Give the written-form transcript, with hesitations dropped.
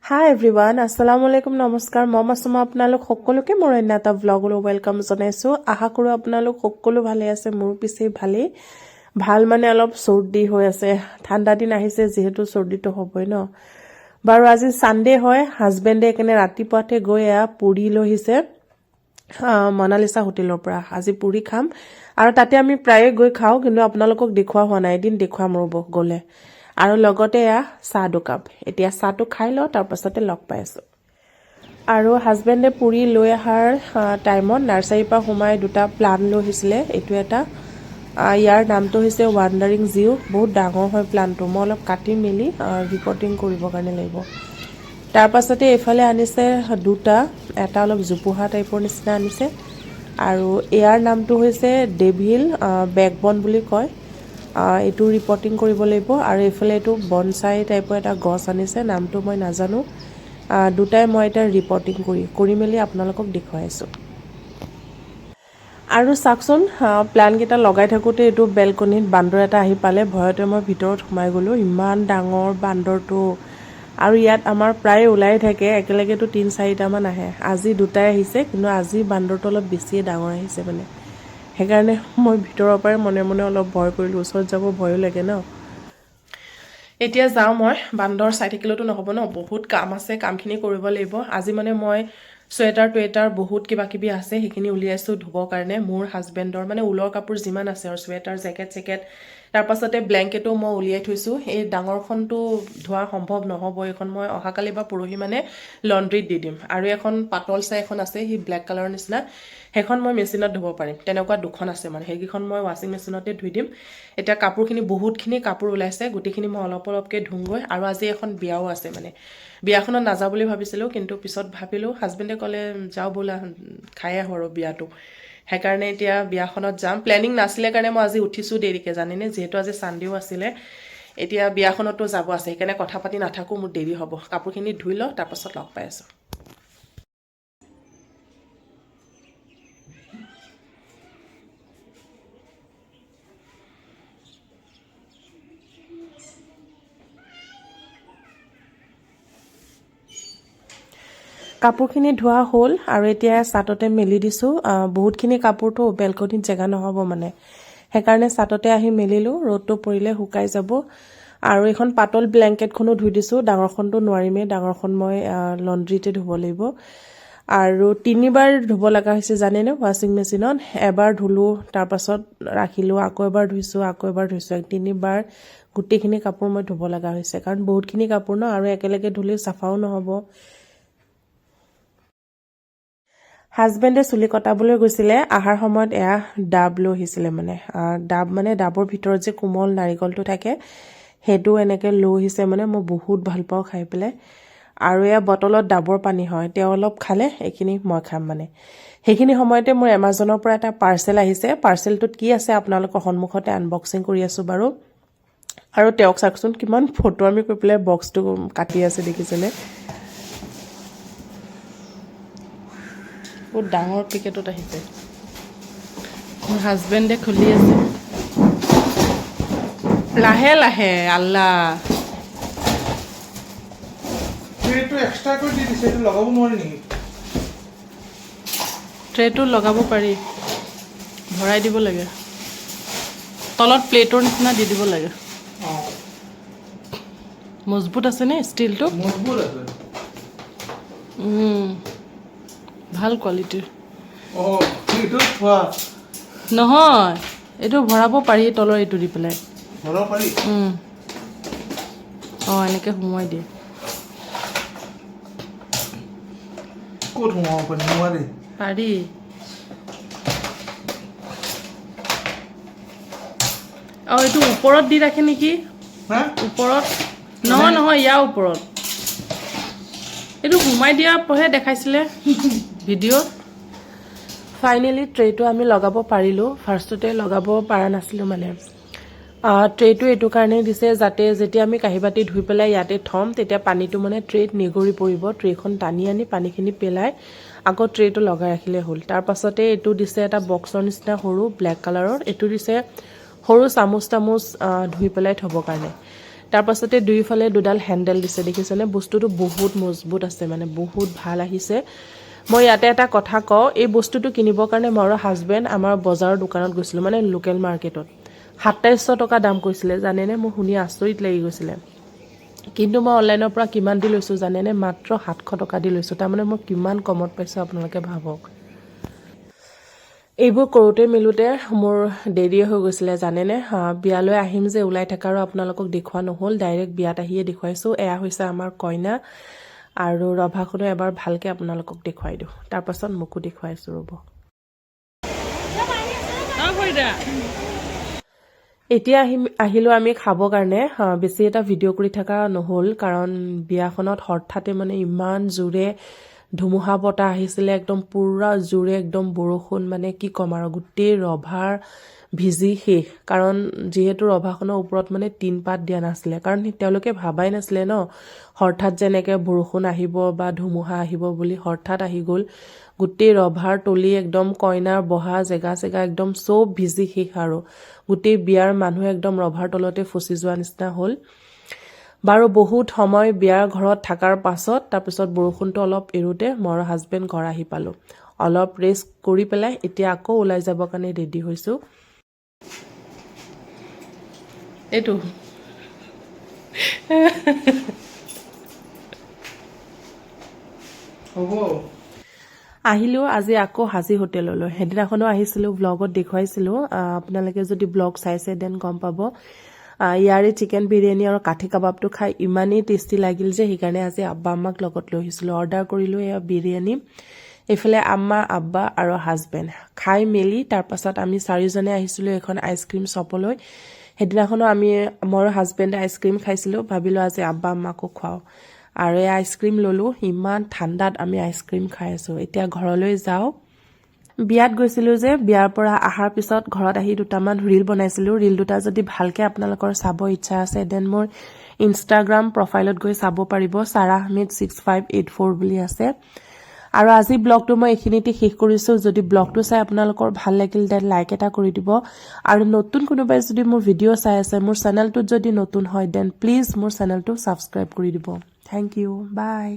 হাই everyone আসসালামু আলাইকুম নমস্কাৰ মই মাছুমা আপোনালোক সকলোকে মোৰ অন্য এটা ব্লগলৈ ৱেলকাম জনাইছোঁ আশা কৰোঁ আপোনালোক সকলো ভালে আছে মোৰ পিছে ভালেই ভাল মানে অলপ চৰ্দি হৈ আছে ঠাণ্ডা দিন আহিছে যিহেতু চৰ্দিটো হ'বই ন বাৰু আজি সানডে হয় হাজবেণ্ডে কেনে ৰাতিপুৱাতে গৈ পুৰি লৈ আহিছে মনালিসা হোটেলৰ পৰা আজি পুৰি খাম আৰু তাতে আমি প্ৰায়ে গৈ খাওঁ কিন্তু আপোনালোকক দেখুৱা হোৱা নাই এদিন দেখুৱাম ৰ'ব গ'লে আৰু লগতে চাহ দুকাপ এতিয়া চাহটো খাই লওঁ তাৰ পাছতে লগ পাই আছো আৰু হাজবেণ্ডে পুৰি লৈ অহাৰ টাইমত নাৰ্সাৰীৰ পৰা সোমাই দুটা প্লান লৈ আহিছিলে এইটো এটা ইয়াৰ নামটো হৈছে ৱাণ্ডাৰিং জিও বহুত ডাঙৰ হয় প্লানটো মই অলপ কাটি মেলি ৰিপৰ্টিং কৰিবৰ কাৰণে লাগিব তাৰ পাছতে এফালে আনিছে দুটা এটা অলপ জুপুহা টাইপৰ নিচিনা আনিছে আৰু ইয়াৰ নামটো হৈছে ডেভিল বেকবন বুলি কয় এইটো ৰিপৰ্টিং কৰিব লাগিব আৰু এফালে এইটো বনসাই টাইপৰ এটা গছ আনিছে নামটো মই নাজানো দুটাই মই এটা ৰিপৰ্টিং কৰি মেলি আপোনালোকক দেখুৱাই আছো আৰু চাকচোন প্লান কেইটা লগাই থাকোতে এইটো বেলকনিত বান্দৰ এটা আহি পালে ভয়তে মই ভিতৰত সোমাই গলো ইমান ডাঙৰ বান্দৰটো আৰু ইয়াত আমাৰ প্ৰায় ওলাই থাকে একেলগেতো 3-4টা মান আহে আজি দুটাই আহিছে কিন্তু আজি বান্দৰটো অলপ বেছিয়ে ডাঙৰ আহিছে মানে সেইকাৰণে মই ভিতৰৰ পৰাই মনে মনে অলপ ভয় কৰিলোঁ ওচৰত যাব ভয়ো লাগে ন এতিয়া যাওঁ মই বান্দৰ চাই থাকিলেতো নহ'ব ন বহুত কাম আছে কামখিনি কৰিব লাগিব আজি মানে মই চুৱেটাৰ বহুত কিবা কিবি আছে সেইখিনি উলিয়াইছোঁ ধুবৰ কাৰণে মোৰ হাজবেণ্ডৰ মানে ঊলৰ কাপোৰ যিমান আছে আৰু চুৱেটাৰ জেকেট তাৰ পাছতে ব্লেংকেটো মই উলিয়াই থৈছোঁ এই ডাঙৰখনটো ধোৱা সম্ভৱ নহ'ব এইখন মই অহাকালি বা পৰহি মানে লণ্ড্ৰীত দি দিম আৰু এখন পাতল চাই এখন আছে সি ব্লেক কালাৰৰ নিচিনা সেইখন মই মেচিনত ধুব পাৰিম তেনেকুৱা দুখন আছে মানে সেইকেইখন মই ৱাশ্বিং মেচিনতে ধুই দিম এতিয়া কাপোৰখিনি বহুতখিনি কাপোৰ ওলাইছে গোটেইখিনি মই অলপকৈ ধুমগৈ আৰু আজি এখন বিয়াও আছে মানে বিয়াখনত নাযাওঁ বুলি ভাবিছিলোঁ কিন্তু পিছত ভাবিলোঁ হাজবেণ্ডে ক'লে যাওঁ ব'লা খাই আহোঁ আৰু বিয়াটো সেইকাৰণে এতিয়া বিয়াখনত যাম প্লেনিং নাছিলে কাৰণে মই আজি উঠিছোঁ দেৰিকৈ জানেনে যিহেতু আজি ছানডেও আছিলে এতিয়া বিয়াখনতো যাব আছে সেইকাৰণে কথা পাতি নাথাকোঁ মোৰ দেৰি হ'ব কাপোৰখিনি ধুই লওঁ তাৰপাছত লগ পাই আছোঁ কাপোৰখিনি ধোৱা হ'ল আৰু এতিয়া ছাটতে মেলি দিছোঁ বহুতখিনি কাপোৰটো বেলকনিত জেগা নহ'ব মানে সেইকাৰণে ছাটতে আহি মেলিলোঁ ৰ'দটো পৰিলে শুকাই যাব আৰু এখন পাতল ব্লেংকেটখনো ধুই দিছোঁ ডাঙৰখনটো নোৱাৰিমেই ডাঙৰখন মই লণ্ড্ৰীতে ধুব লাগিব আৰু 3বাৰ ধুব লগা হৈছে জানেনে ৱাশ্বিং মেচিনত এবাৰ ধুলোঁ তাৰপাছত ৰাখিলোঁ আকৌ এবাৰ ধুইছোঁ 3বাৰ গোটেইখিনি কাপোৰ মই ধুব লগা হৈছে কাৰণ বহুতখিনি কাপোৰ ন আৰু একেলগে ধুলে চাফাও নহ'ব হাজবেণ্ডে চুলি কটাবলৈ গৈছিলে আহাৰ সময়ত ডাব লৈ আহিছিলে মানে ডাবৰ ভিতৰত যে কোমল নাৰিকলটো থাকে সেইটো এনেকৈ লৈ আহিছে মানে মই বহুত ভাল পাওঁ খাই পেলাই আৰু বটলত ডাবৰ পানী হয় তেওঁ অলপ খালে এইখিনি মই খাম মানে সেইখিনি সময়তে মোৰ এমাজনৰ পৰা এটা পাৰ্চেল আহিছে পাৰ্চেলটোত কি আছে আপোনালোকৰ সন্মুখতে আনবক্সিং কৰি আছোঁ বাৰু আৰু তেওঁক চাওকচোন কিমান ফটো আমি কৰি পেলাই বক্সটো কাটি আছে দেখিছেনে বহুত ডাঙৰ পেকেটত আহিছে মোৰ হাজবেণ্ডে খুলি আছে লাহে লাহে আল্লাহ ট্ৰেটো এক্সট্ৰা কৰি দি দিছে এইটো লগাব নোৱাৰি নেকি ট্ৰেটো লগাব পাৰি ভৰাই দিব লাগে তলত প্লেটৰ নিচিনা দি দিব লাগে মজবুত আছে নে ষ্টিলটো মজবুত আছে ভাল কোৱালিটিৰ এইটো খোৱা নহয় এইটো ভৰাব পাৰি তলৰ এইটো দি পেলাই ভৰাব পাৰি এনেকৈ সোমোৱাই দিয়ে ক'ত সোমাব পাৰি নোৱাৰি পাৰি এইটো ওপৰত দি ৰাখে নেকি ওপৰত নহয় ইয়াৰ ওপৰত এইটো সোমাই দিয়াৰহে দেখাইছিলে ভিডিঅ'ত ফাইনেলি ট্ৰেটো আমি লগাব পাৰিলোঁ ফাৰ্ষ্টতে লগাব পৰা নাছিলোঁ মানে ট্ৰেটো এইটো কাৰণেই দিছে যাতে যেতিয়া আমি কাঁহী বাতি ধুই পেলাই ইয়াতে থ'ম তেতিয়া পানীটো মানে ট্ৰেত নিগৰি পৰিব ট্ৰেখন টানি আনি পানীখিনি পেলাই আকৌ ট্ৰেটো লগাই ৰাখিলে হ'ল তাৰ পাছতে এইটো দিছে এটা বক্সৰ নিচিনা সৰু ব্লেক কালাৰৰ এইটো দিছে সৰু চামুচ ধুই পেলাই থ'বৰ কাৰণে তাৰ পাছতে দুইফালে দুডাল হেণ্ডেল দিছে দেখিছেনে বস্তুটো বহুত মজবুত আছে মানে বহুত ভাল আহিছে মই ইয়াতে এটা কথা কওঁ এই বস্তুটো কিনিবৰ কাৰণে মই আৰু হাজবেণ্ড আমাৰ বজাৰৰ দোকানত গৈছিলোঁ মানে লোকেল মাৰ্কেটত 2700 টকা দাম কৈছিলে জানেনে মোৰ শুনি আচৰিত লাগি গৈছিলে কিন্তু মই অনলাইনৰ পৰা কিমান দি লৈছোঁ জানেনে মাত্ৰ 700 টকা দি লৈছোঁ তাৰমানে মই কিমান কমত পাইছোঁ আপোনালোকে ভাবক এইবোৰ কৰোঁতে মিলোতে মোৰ দেৰি হৈ গৈছিলে জানেনে বিয়ালৈ আহিম যে ওলাই থকা আৰু আপোনালোকক দেখুওৱা নহ'ল ডাইৰেক্ট বিয়াত আহিয়ে দেখুৱাইছোঁ এয়া হৈছে আমাৰ কইনা আৰু ৰভাখনো এবাৰ ভালকে আপোনালোকক দেখুৱাই দিওঁ তাৰ পাছত মোকো দেখুৱাইছোঁ ৰ'ব এতিয়া আহিলোঁ আমি খাবৰ কাৰণে বেছি এটা ভিডিঅ' কৰি থকা নহ'ল কাৰণ বিয়াখনত হঠাতে মানে ইমান জোৰে ধুমুহা বতাহ আহিছিলে একদম পুৰা জোৰে একদম বৰষুণ মানে কি ক'ম আৰু গোটেই ৰভাৰ ভিজি শেষ কাৰণ যিহেতু ৰভাখনৰ ওপৰত মানে টিনপাত দিয়া নাছিলে কাৰণ তেওঁলোকে ভাবাই নাছিলে ন হঠাৎ যেনেকৈ বৰষুণ আহিব বা ধুমুহা আহিব বুলি হঠাৎ আহি গ'ল গোটেই ৰভাৰ তলি একদম কইনাৰ বহা জেগা একদম চব ভিজি শেষ আৰু গোটেই বিয়াৰ মানুহ একদম ৰভাৰ তলতে ফচি যোৱা নিচিনা হ'ল বাৰু বহুত সময় বিয়াৰ ঘৰত থকাৰ পাছত তাৰপিছত বৰষুণটো অলপ এৰোতে মই আৰু হাজবেণ্ড ঘৰ আহি পালোঁ অলপ ৰেষ্ট কৰি পেলাই এতিয়া আকৌ ওলাই যাবৰ কাৰণে ৰেডি হৈছোঁ এইটো হ'ব আহিলোঁ আজি আকৌ হাজি হোটেললৈ সেইদিনাখনো আহিছিলোঁ ব্লগত দেখুৱাইছিলোঁ আপোনালোকে যদি ব্লগ চাইছে দেন গম পাব ইয়াৰে চিকেন বিৰিয়ানী আৰু কাঠি কাবাবটো খাই ইমানেই টেষ্টি লাগিল যে সেইকাৰণে আজি আব্বা আম্মাক লগত লৈ আহিছিলোঁ অৰ্ডাৰ কৰিলোঁ এয়া বিৰিয়ানী এইফালে আম্মা আব্বা আৰু হাজবেণ্ড খাই মেলি তাৰপাছত আমি চাৰিজনে আহিছিলোঁ এখন আইচক্ৰীম শ্বপলৈ সেইদিনাখনো মই আৰু হাজবেণ্ডে আইচক্ৰীম খাইছিলোঁ ভাবিলোঁ আজি আব্বা আম্মাকো খুৱাওঁ আৰু এই আইচক্ৰীম ল'লোঁ ইমান ঠাণ্ডাত আমি আইচক্ৰীম খাই আছোঁ এতিয়া ঘৰলৈ যাওঁ বিয়াত গৈছিলোঁ যে বিয়াৰ পৰা অহাৰ পিছত ঘৰত আহি দুটামান ৰীল বনাইছিলোঁ ৰীল দুটা যদি ভালকৈ আপোনালোকৰ চাব ইচ্ছা আছে দেন মোৰ ইনষ্টাগ্ৰাম প্ৰফাইলত গৈ চাব পাৰিব সাৰা আহমেদ 6584 বুলি আছে আৰু আজি ব্লগটো মই এইখিনিতে শেষ কৰিছোঁ যদি ব্লগটো চাই আপোনালোকৰ ভাল লাগিল দেন লাইক এটা কৰি দিব আৰু নতুন কোনোবাই যদি মোৰ ভিডিঅ' চাই আছে মোৰ চেনেলটোত যদি নতুন হয় দেন প্লিজ মোৰ চেনেলটো ছাবস্ক্ৰাইব কৰি দিব থ্যাংক ইউ বাই